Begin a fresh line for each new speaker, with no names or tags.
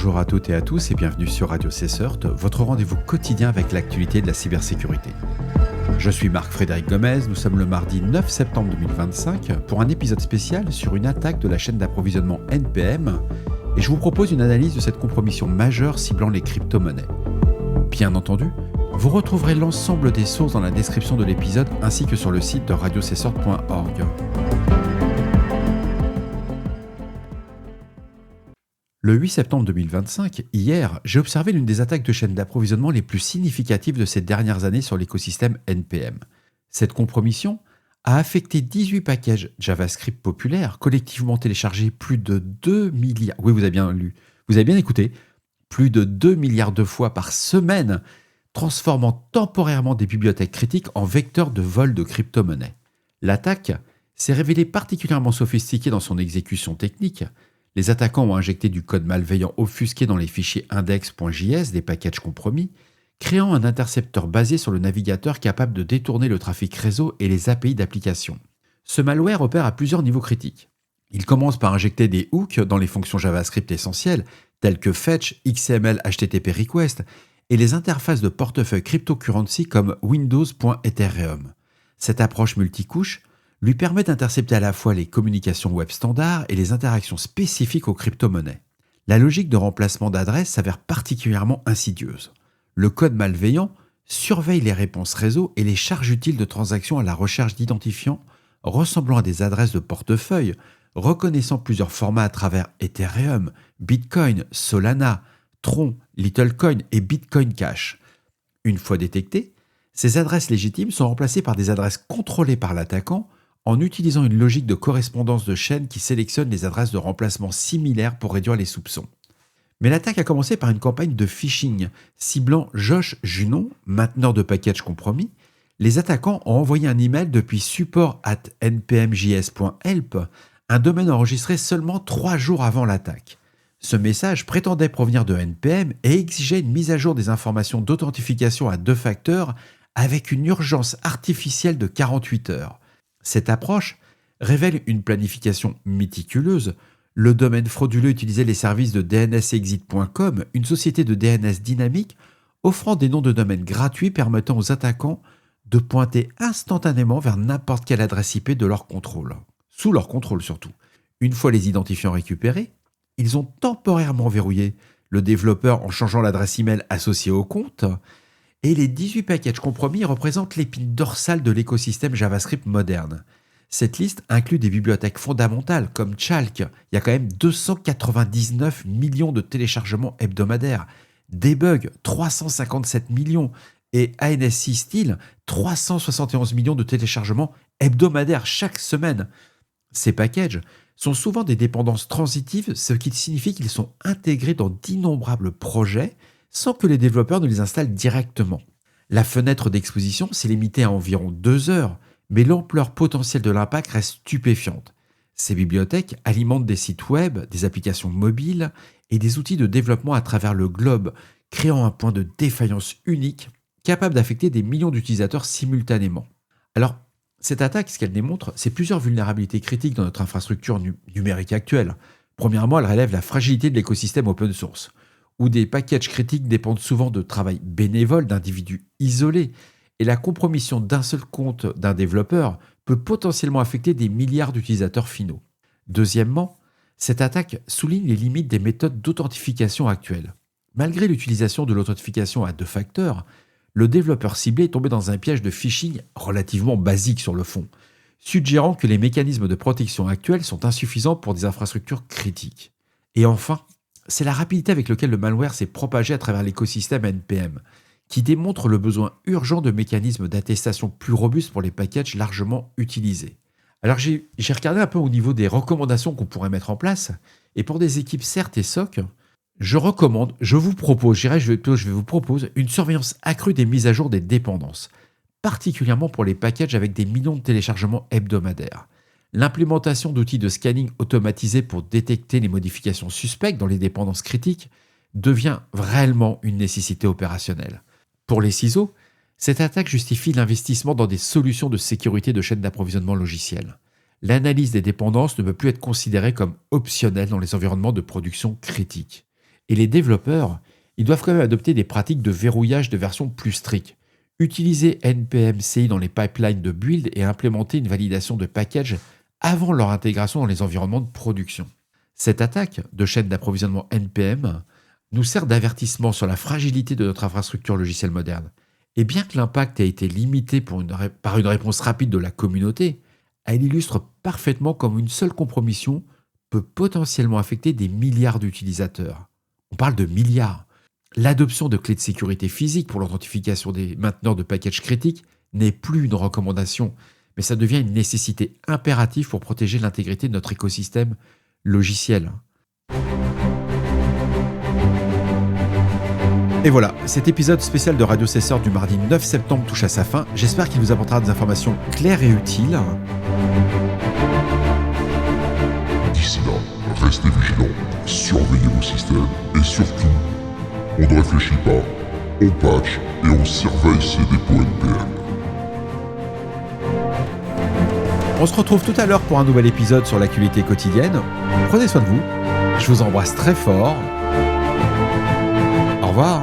Bonjour à toutes et à tous et bienvenue sur Radio CSERT, votre rendez-vous quotidien avec l'actualité de la cybersécurité. Je suis Marc-Frédéric Gomez, nous sommes le mardi 9 septembre 2025 pour un épisode spécial sur une attaque de la chaîne d'approvisionnement NPM et je vous propose une analyse de cette compromission majeure ciblant les crypto-monnaies. Bien entendu, vous retrouverez l'ensemble des sources dans la description de l'épisode ainsi que sur le site de radiocessort.org. Le 8 septembre 2025, hier, j'ai observé l'une des attaques de chaînes d'approvisionnement les plus significatives de ces dernières années sur l'écosystème NPM. Cette compromission a affecté 18 packages JavaScript populaires, collectivement téléchargés plus de 2 milliards... Oui, vous avez bien lu, vous avez bien écouté, plus de 2 milliards de fois par semaine, transformant temporairement des bibliothèques critiques en vecteurs de vol de crypto-monnaies. L'attaque s'est révélée particulièrement sophistiquée dans son exécution technique. Les attaquants ont injecté du code malveillant offusqué dans les fichiers index.js des packages compromis, créant un intercepteur basé sur le navigateur capable de détourner le trafic réseau et les API d'application. Ce malware opère à plusieurs niveaux critiques. Il commence par injecter des hooks dans les fonctions JavaScript essentielles, telles que fetch, XML, HTTP request, et les interfaces de portefeuille cryptocurrency comme windows.ethereum. Cette approche multicouche lui permet d'intercepter à la fois les communications web standards et les interactions spécifiques aux crypto-monnaies. La logique de remplacement d'adresses s'avère particulièrement insidieuse. Le code malveillant surveille les réponses réseau et les charges utiles de transactions à la recherche d'identifiants ressemblant à des adresses de portefeuille, reconnaissant plusieurs formats à travers Ethereum, Bitcoin, Solana, Tron, Littlecoin et Bitcoin Cash. Une fois détectées, ces adresses légitimes sont remplacées par des adresses contrôlées par l'attaquant en utilisant une logique de correspondance de chaîne qui sélectionne les adresses de remplacement similaires pour réduire les soupçons. Mais l'attaque a commencé par une campagne de phishing ciblant Josh Junon, mainteneur de packages compromis. Les attaquants ont envoyé un email depuis support@npmjs.help, un domaine enregistré seulement 3 jours avant l'attaque. Ce message prétendait provenir de NPM et exigeait une mise à jour des informations d'authentification à 2 facteurs avec une urgence artificielle de 48 heures. Cette approche révèle une planification méticuleuse. Le domaine frauduleux utilisait les services de DNSexit.com, une société de DNS dynamique offrant des noms de domaine gratuits permettant aux attaquants de pointer instantanément vers n'importe quelle adresse IP de leur contrôle. Sous leur contrôle surtout. Une fois les identifiants récupérés, ils ont temporairement verrouillé le développeur en changeant l'adresse email associée au compte. Et les 18 packages compromis représentent l'épine dorsale de l'écosystème JavaScript moderne. Cette liste inclut des bibliothèques fondamentales comme Chalk, il y a quand même 299 millions de téléchargements hebdomadaires, Debug, 357 millions, et ANSI Style, 371 millions de téléchargements hebdomadaires chaque semaine. Ces packages sont souvent des dépendances transitives, ce qui signifie qu'ils sont intégrés dans d'innombrables projets sans que les développeurs ne les installent directement. La fenêtre d'exposition s'est limitée à environ 2 heures, mais l'ampleur potentielle de l'impact reste stupéfiante. Ces bibliothèques alimentent des sites web, des applications mobiles et des outils de développement à travers le globe, créant un point de défaillance unique capable d'affecter des millions d'utilisateurs simultanément. Alors, cette attaque, ce qu'elle démontre, c'est plusieurs vulnérabilités critiques dans notre infrastructure numérique actuelle. Premièrement, elle relève la fragilité de l'écosystème open source, où des packages critiques dépendent souvent de travail bénévole d'individus isolés, et la compromission d'un seul compte d'un développeur peut potentiellement affecter des milliards d'utilisateurs finaux. Deuxièmement, cette attaque souligne les limites des méthodes d'authentification actuelles. Malgré l'utilisation de l'authentification à 2 facteurs, le développeur ciblé est tombé dans un piège de phishing relativement basique sur le fond, suggérant que les mécanismes de protection actuels sont insuffisants pour des infrastructures critiques. Et enfin, c'est la rapidité avec laquelle le malware s'est propagé à travers l'écosystème NPM, qui démontre le besoin urgent de mécanismes d'attestation plus robustes pour les packages largement utilisés. Alors j'ai regardé un peu au niveau des recommandations qu'on pourrait mettre en place, et pour des équipes CERT et SOC, je vous propose une surveillance accrue des mises à jour des dépendances, particulièrement pour les packages avec des millions de téléchargements hebdomadaires. L'implémentation d'outils de scanning automatisés pour détecter les modifications suspectes dans les dépendances critiques devient réellement une nécessité opérationnelle. Pour les CISO, cette attaque justifie l'investissement dans des solutions de sécurité de chaîne d'approvisionnement logiciel. L'analyse des dépendances ne peut plus être considérée comme optionnelle dans les environnements de production critiques. Et les développeurs, ils doivent quand même adopter des pratiques de verrouillage de version plus strictes. Utiliser NPM CI dans les pipelines de build et implémenter une validation de package avant leur intégration dans les environnements de production. Cette attaque de chaîne d'approvisionnement NPM nous sert d'avertissement sur la fragilité de notre infrastructure logicielle moderne. Et bien que l'impact ait été limité par une réponse rapide de la communauté, elle illustre parfaitement comment une seule compromission peut potentiellement affecter des milliards d'utilisateurs. On parle de milliards. L'adoption de clés de sécurité physique pour l'authentification des mainteneurs de packages critiques n'est plus une recommandation, mais ça devient une nécessité impérative pour protéger l'intégrité de notre écosystème logiciel. Et voilà, cet épisode spécial de Radio Cesseur du mardi 9 septembre touche à sa fin. J'espère qu'il vous apportera des informations claires et utiles.
D'ici là, restez vigilants, surveillez vos systèmes et surtout, on ne réfléchit pas, on patch et on surveille ses dépôts NPM.
On se retrouve tout à l'heure pour un nouvel épisode sur l'actualité quotidienne. Prenez soin de vous, je vous embrasse très fort. Au revoir.